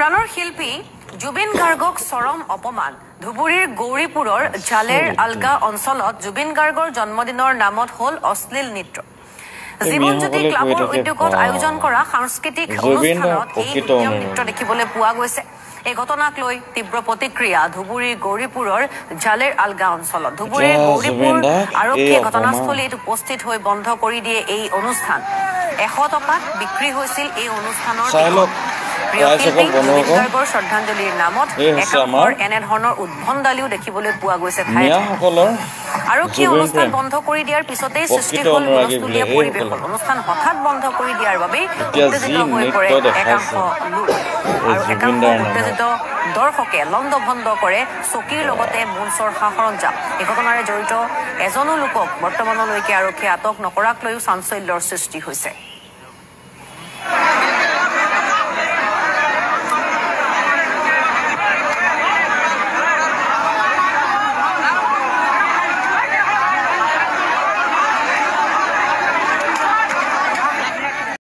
প্ৰাণৰ শিল্পী জুবিন গাৰ্গক চৰম অপমান ধুবুৰীৰ গৌৰীপুৰৰ জালেৰ আলগা অঞ্চলত জুবিন গাৰ্গৰ জন্মদিনৰ নামত হল অশ্লীল নৃত্য জীৱন জ্যোতি ক্লাবৰ উদ্যোগত আয়োজন কৰা সাংস্কৃতিক অনুষ্ঠানত এই নিয়ম নৃত্য দেখিবলৈ পোৱা গৈছে এই ঘটনাক লৈ তীব্ৰ প্ৰতিক্ৰিয়া ধুবুৰীৰ গৌৰীপুৰৰ জালেৰ আলগা অঞ্চলত ধুবুৰীৰ গৌৰীপুৰ আৰক্ষী ঘটনাস্থলীত উপস্থিত হৈ বন্ধ কৰি দিয়ে এই অনুষ্ঠান 100 টকাত বিক্ৰী হৈছিল এই অনুষ্ঠানৰ গাৰ্গৰ শ্ৰদ্ধাঞ্জলিৰ নামত একাংশৰ এনেধৰণৰ উদ্ভণ্ডালিও দেখিবলৈ পোৱা গৈছে আৰক্ষী অনুষ্ঠান বন্ধ কৰি দিয়াৰ পিছতেই সৃষ্টি হল হুলস্থুলীয়া পৰিৱেশ অনুষ্ঠান হঠাৎ বন্ধ কৰি দিয়াৰ বাবে উত্তেজিত হৈ পৰে একাংশ লোক আৰু একাংশ উত্তেজিত দৰ্শকে লণ্ডভণ্ড কৰে চকীৰ লগতে মঞ্চৰ সা-সৰঞ্জাম এই ঘটনাৰে জড়িত এজনো লোকক বৰ্তমানলৈকে আৰক্ষীয়ে আটক নকৰাক লৈও চাঞ্চল্যৰ সৃষ্টি হৈছে